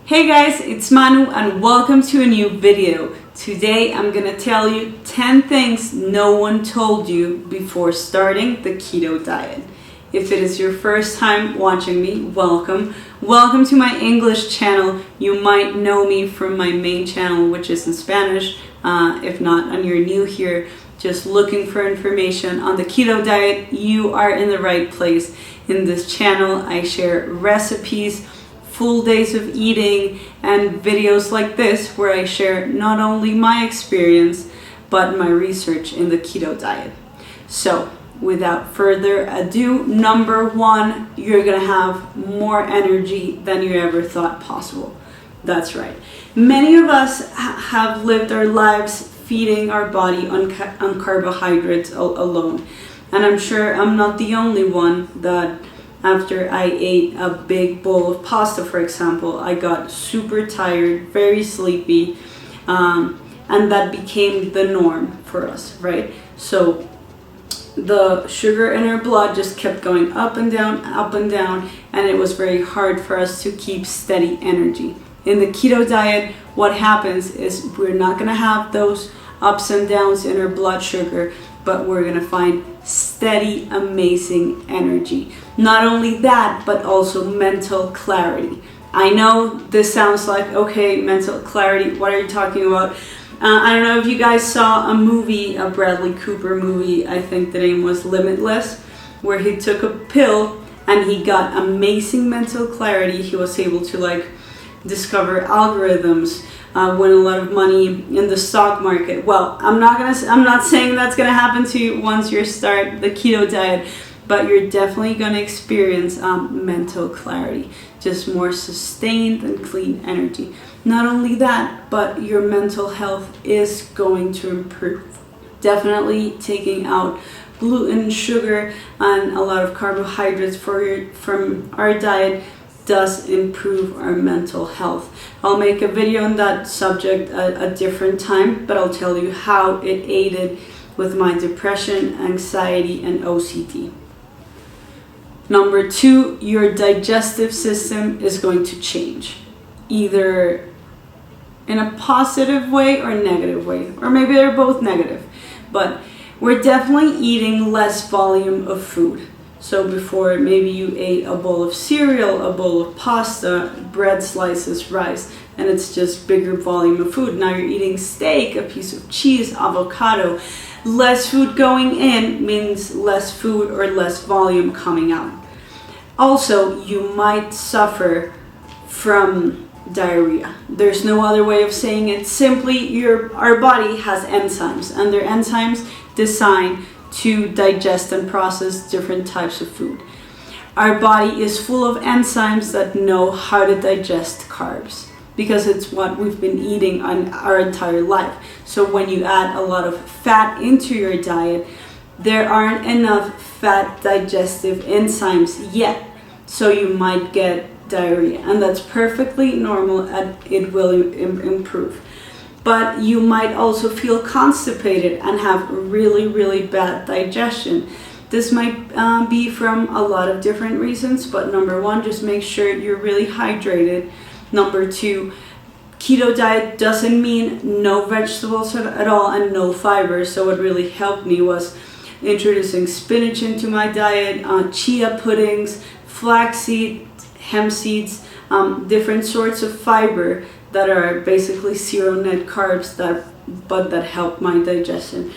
Hey guys, it's Manu and welcome to a new video. Today I'm gonna tell you 10 things no one told you before starting the keto diet. If it is your first time watching me, welcome. Welcome to my English channel. You might know me from my main channel, which is in Spanish. If not, and you're new here, just looking for information on the keto diet, you are in the right place. In this channel, I share recipes, full days of eating, and videos like this where I share not only my experience but my research in the keto diet. So without further ado, number one, you're gonna have more energy than you ever thought possible. That's right. Many of us have lived our lives feeding our body on carbohydrates alone, and I'm sure I'm not the only one that after I ate a big bowl of pasta, for example, I got super tired, very sleepy, and that became the norm for us, right? So the sugar in our blood just kept going up and down, and it was very hard for us to keep steady energy. In the keto diet, what happens is we're not gonna have those ups and downs in our blood sugar, but we're gonna find steady, amazing energy. Not only that, but also mental clarity. I know this sounds like, okay, mental clarity, what are you talking about? I don't know if you guys saw a movie, a Bradley Cooper movie, I think the name was Limitless, where he took a pill and he got amazing mental clarity. He was able to discover algorithms, win a lot of money in the stock market. Well, I'm not saying that's gonna happen to you once you start the keto diet, but you're definitely gonna experience mental clarity, just more sustained and clean energy. Not only that, but your mental health is going to improve. Definitely taking out gluten, sugar, and a lot of carbohydrates from our diet does improve our mental health. I'll make a video on that subject at a different time, but I'll tell you how it aided with my depression, anxiety, and OCD. Number two, your digestive system is going to change, either in a positive way or a negative way, or maybe they're both negative, but we're definitely eating less volume of food. So before, maybe you ate a bowl of cereal, a bowl of pasta, bread slices, rice, and it's just bigger volume of food. Now you're eating steak, a piece of cheese, avocado. Less food going in means less food or less volume coming out. Also, you might suffer from diarrhea. There's no other way of saying it. Simply, our body has enzymes, and they're enzymes designed to digest and process different types of food. Our body is full of enzymes that know how to digest carbs because it's what we've been eating on our entire life. So when you add a lot of fat into your diet, there aren't enough fat digestive enzymes yet, so you might get diarrhea, and that's perfectly normal and it will improve. But you might also feel constipated and have really, really bad digestion. This might be from a lot of different reasons, but number one, just make sure you're really hydrated. Number two, keto diet doesn't mean no vegetables at all and no fiber. So what really helped me was introducing spinach into my diet, chia puddings, flaxseed, hemp seeds, different sorts of fiber that are basically zero net carbs that help my digestion.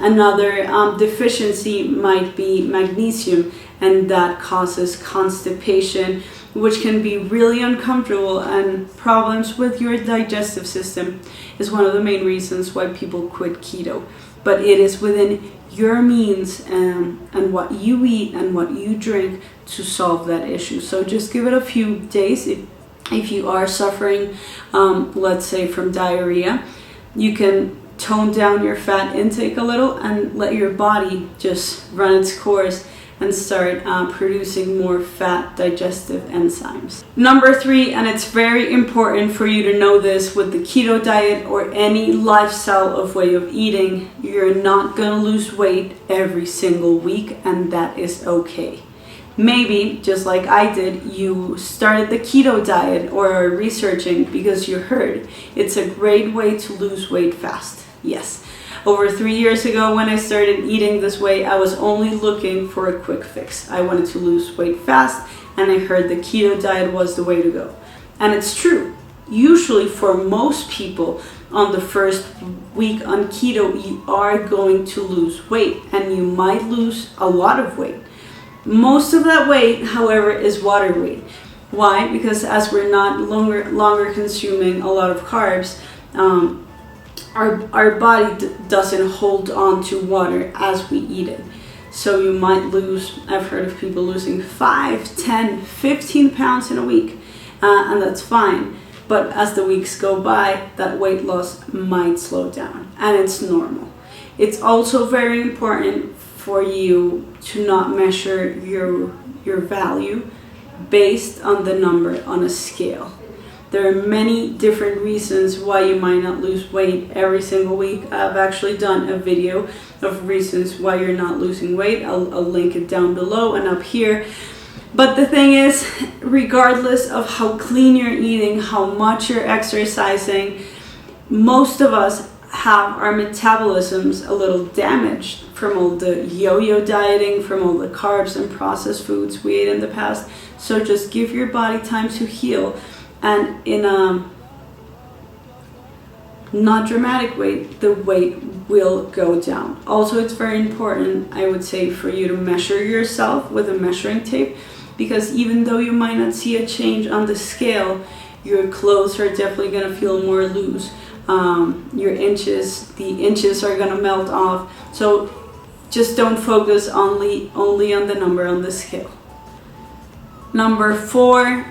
Another deficiency might be magnesium, and that causes constipation, which can be really uncomfortable, and problems with your digestive system is one of the main reasons why people quit keto. But it is within your means and what you eat and what you drink to solve that issue. So just give it a few days. If you are suffering, let's say from diarrhea, you can tone down your fat intake a little and let your body just run its course and start producing more fat digestive enzymes. Number three, and it's very important for you to know this with the keto diet or any lifestyle of way of eating, you're not gonna lose weight every single week, and that is okay. Maybe, just like I did, you started the keto diet or are researching because you heard it's a great way to lose weight fast. Yes, over 3 years ago when I started eating this way, I was only looking for a quick fix. I wanted to lose weight fast, and I heard the keto diet was the way to go. And it's true. Usually for most people, on the first week on keto, you are going to lose weight, and you might lose a lot of weight. Most of that weight, however, is water weight. Why? Because as we're not longer consuming a lot of carbs, our body doesn't hold on to water as we eat it. So you might lose, I've heard of people losing 5, 10, 15 pounds in a week, and that's fine. But as the weeks go by, that weight loss might slow down, and it's normal. It's also very important for you to not measure your value based on the number on a scale. There are many different reasons why you might not lose weight every single week. I've actually done a video of reasons why you're not losing weight. I'll link it down below and up here. But the thing is, regardless of how clean you're eating, how much you're exercising, most of us have our metabolisms a little damaged from all the yo-yo dieting, from all the carbs and processed foods we ate in the past. So just give your body time to heal, and in a not dramatic way, the weight will go down. Also, it's very important, I would say, for you to measure yourself with a measuring tape, because even though you might not see a change on the scale, your clothes are definitely going to feel more loose. The inches are going to melt off. So just don't focus only on the number on the scale. Number 4,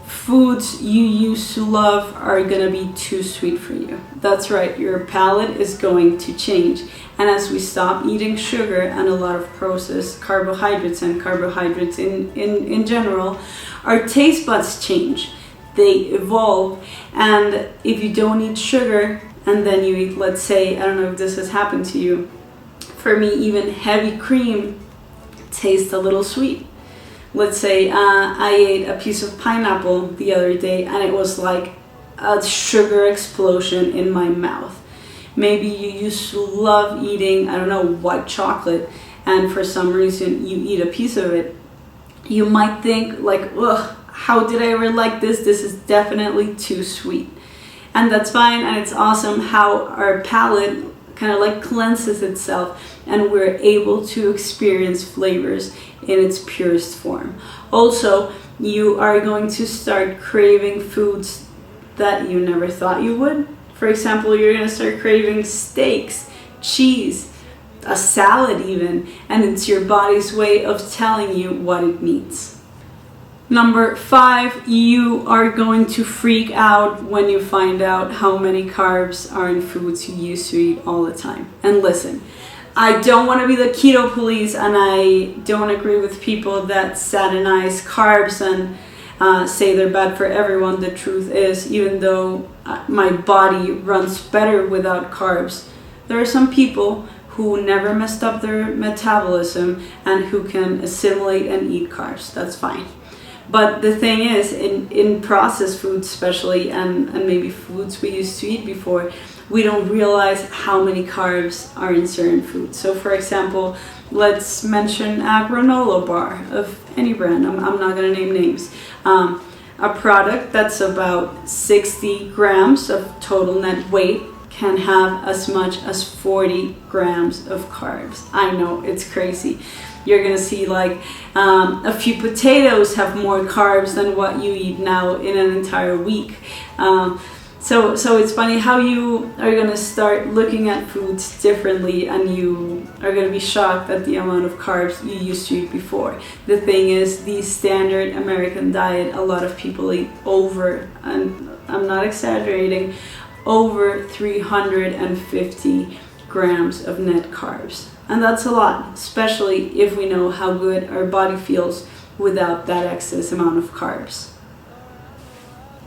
foods you used to love are going to be too sweet for you. That's right, your palate is going to change. And as we stop eating sugar and a lot of processed carbohydrates and carbohydrates in general, our taste buds change. They evolve, and if you don't eat sugar and then you eat, let's say, I don't know if this has happened to you, for me even heavy cream tastes a little sweet. Let's say I ate a piece of pineapple the other day and it was like a sugar explosion in my mouth. Maybe you used to love eating, I don't know, white chocolate, and for some reason you eat a piece of it. You might think like, ugh, how did I ever like this? This is definitely too sweet. And that's fine, and it's awesome how our palate kind of like cleanses itself and we're able to experience flavors in its purest form. Also, you are going to start craving foods that you never thought you would. For example, you're going to start craving steaks, cheese, a salad even, and it's your body's way of telling you what it needs. Number 5, you are going to freak out when you find out how many carbs are in foods you used to eat all the time. And listen, I don't want to be the keto police, and I don't agree with people that satanize carbs and say they're bad for everyone. The truth is, even though my body runs better without carbs, there are some people who never messed up their metabolism and who can assimilate and eat carbs. That's fine. But the thing is, in processed foods especially, and maybe foods we used to eat before, we don't realize how many carbs are in certain foods. So for example, let's mention a granola bar of any brand. I'm not going to name names. A product that's about 60 grams of total net weight can have as much as 40 grams of carbs. I know, it's crazy. You're gonna see like a few potatoes have more carbs than what you eat now in an entire week. So it's funny how you are gonna start looking at foods differently, and you are gonna be shocked at the amount of carbs you used to eat before. The thing is, the standard American diet, a lot of people eat over, and I'm not exaggerating, over 350 grams of net carbs. And that's a lot, especially if we know how good our body feels without that excess amount of carbs.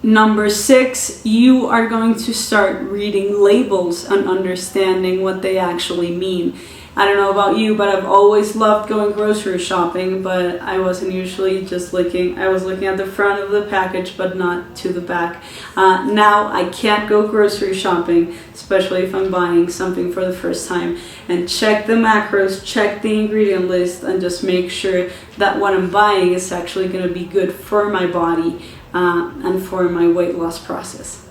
Number 6, you are going to start reading labels and understanding what they actually mean. I don't know about you, but I've always loved going grocery shopping, but I wasn't usually just looking. I was looking at the front of the package, but not to the back. Now I can't go grocery shopping, especially if I'm buying something for the first time, and check the macros, check the ingredient list, and just make sure that what I'm buying is actually going to be good for my body and for my weight loss process.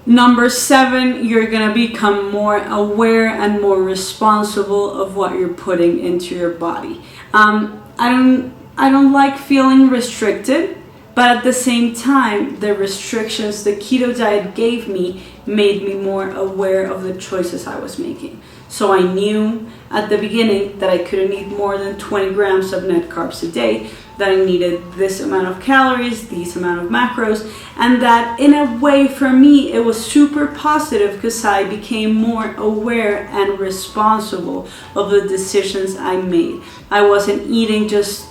Number 7, you're going to become more aware and more responsible of what you're putting into your body. I don't like feeling restricted, but at the same time, the restrictions the keto diet gave me made me more aware of the choices I was making. So I knew at the beginning that I couldn't eat more than 20 grams of net carbs a day, that I needed this amount of calories, these amount of macros, and that in a way for me it was super positive because I became more aware and responsible of the decisions I made. I wasn't eating just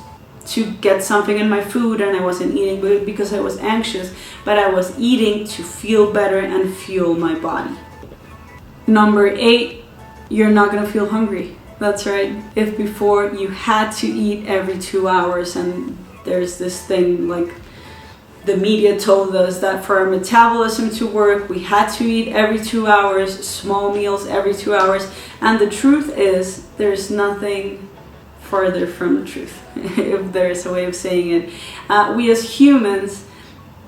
to get something in my food, and I wasn't eating because I was anxious, but I was eating to feel better and fuel my body. Number 8, you're not going to feel hungry. That's right. If before you had to eat every 2 hours, and there's this thing like the media told us that for our metabolism to work, we had to eat every 2 hours, small meals every 2 hours. And the truth is, there's nothing further from the truth, if there's a way of saying it. We as humans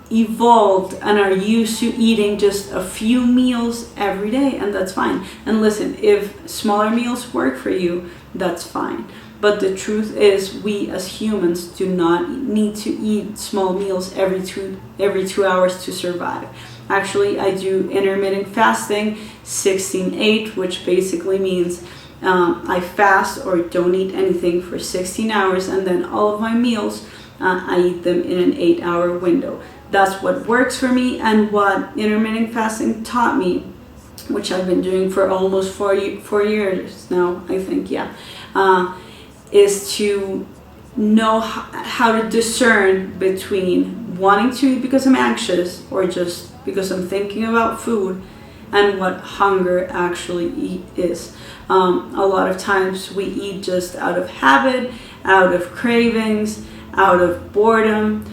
evolved and are used to eating just a few meals every day, and that's fine. And listen, if smaller meals work for you, that's fine. But the truth is, we as humans do not need to eat small meals every two hours to survive. Actually, I do intermittent fasting, 16-8, which basically means I fast or don't eat anything for 16 hours, and then all of my meals, I eat them in an 8-hour window. That's what works for me, and what intermittent fasting taught me, which I've been doing for almost 4 years now, I think, is to know how to discern between wanting to eat because I'm anxious or just because I'm thinking about food, and what hunger actually is. A lot of times we eat just out of habit, out of cravings, out of boredom.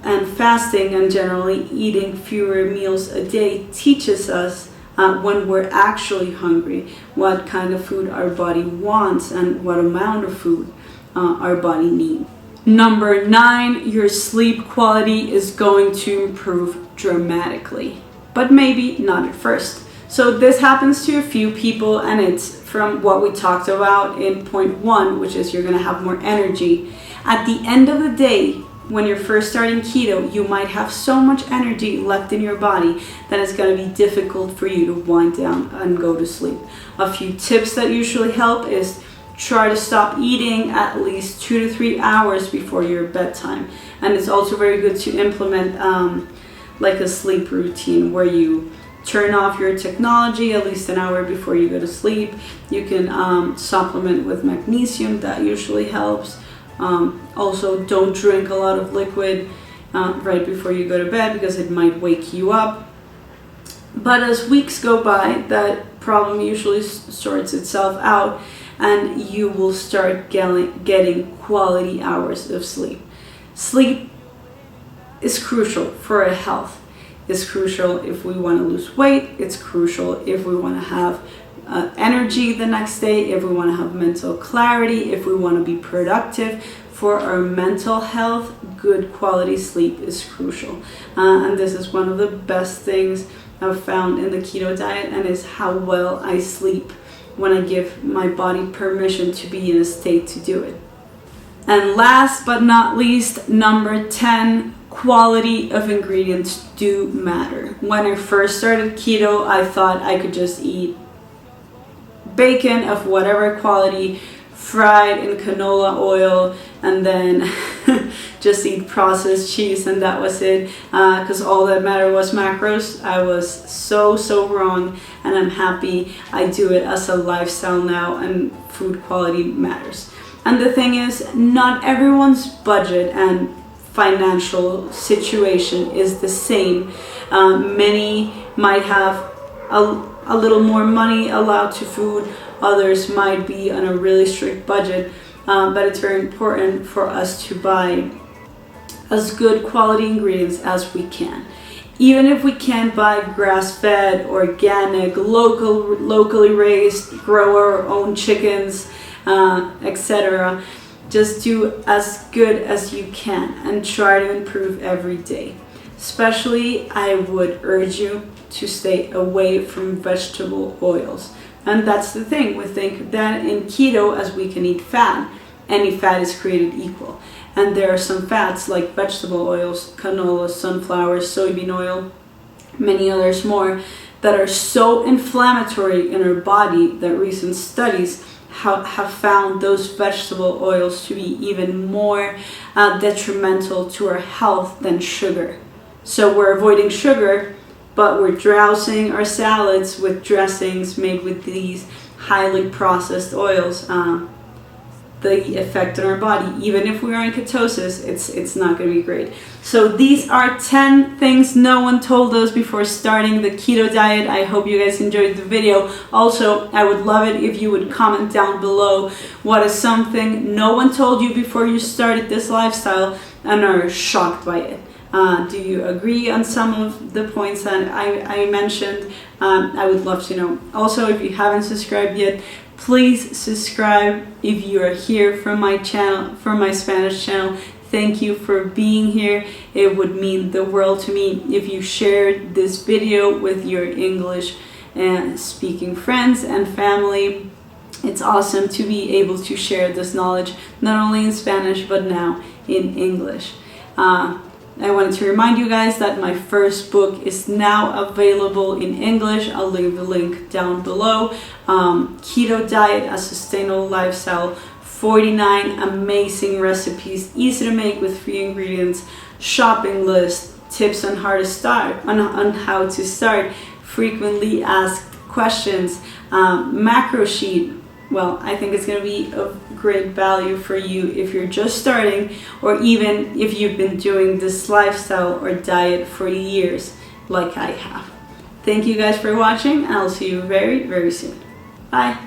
And fasting and generally eating fewer meals a day teaches us when we're actually hungry, what kind of food our body wants and what amount of food our body needs. Number 9, your sleep quality is going to improve dramatically, but maybe not at first. So this happens to a few people, and it's from what we talked about in point 1, which is you're going to have more energy. At the end of the day, when you're first starting keto, you might have so much energy left in your body that it's going to be difficult for you to wind down and go to sleep. A few tips that usually help is try to stop eating at least 2 to 3 hours before your bedtime. And it's also very good to implement like a sleep routine where you turn off your technology at least an hour before you go to sleep. You can supplement with magnesium, that usually helps. Also, don't drink a lot of liquid right before you go to bed because it might wake you up. But as weeks go by, that problem usually sorts itself out, and you will start getting quality hours of sleep. Sleep is crucial for our health. It's crucial if we want to lose weight. It's crucial if we want to have energy the next day, if we want to have mental clarity, if we want to be productive. For our mental health, good quality sleep is crucial. And this is one of the best things I've found in the keto diet, and is how well I sleep when I give my body permission to be in a state to do it. And last but not least, number 10, quality of ingredients do matter. When I first started keto, I thought I could just eat bacon of whatever quality, fried in canola oil, and then just eat processed cheese, and that was it, because all that mattered was macros. I was so wrong, and I'm happy I do it as a lifestyle now, and food quality matters. And the thing is, not everyone's budget and financial situation is the same. Many might have a little more money allowed to food, Others might be on a really strict budget, but it's very important for us to buy as good quality ingredients as we can. Even if we can't buy grass-fed, organic, locally raised, grow our own chickens, etc., just do as good as you can and try to improve every day. Especially, I would urge you to stay away from vegetable oils. And that's the thing, we think that in keto, as we can eat fat, any fat is created equal. And there are some fats like vegetable oils, canola, sunflower, soybean oil, many others more, that are so inflammatory in our body that recent studies have found those vegetable oils to be even more detrimental to our health than sugar. So we're avoiding sugar, but we're dousing our salads with dressings made with these highly processed oils. The effect on our body, even if we are in ketosis, it's not going to be great. So these are 10 things no one told us before starting the keto diet. I hope you guys enjoyed the video. Also, I would love it if you would comment down below what is something no one told you before you started this lifestyle and are shocked by it. Do you agree on some of the points that I mentioned? I would love to know. Also, if you haven't subscribed yet, please subscribe if you are here from my channel, from my Spanish channel. Thank you for being here. It would mean the world to me if you shared this video with your English speaking friends and family. It's awesome to be able to share this knowledge, not only in Spanish, but now in English. I wanted to remind you guys that my first book is now available in English. I'll leave the link down below. Keto Diet, a Sustainable Lifestyle. 49 amazing recipes, easy to make with free ingredients, shopping list, tips on how to start, on how to start, frequently asked questions, macro sheet. Well, I think it's going to be of great value for you if you're just starting, or even if you've been doing this lifestyle or diet for years like I have. Thank you guys for watching, and I'll see you very, very soon. Bye.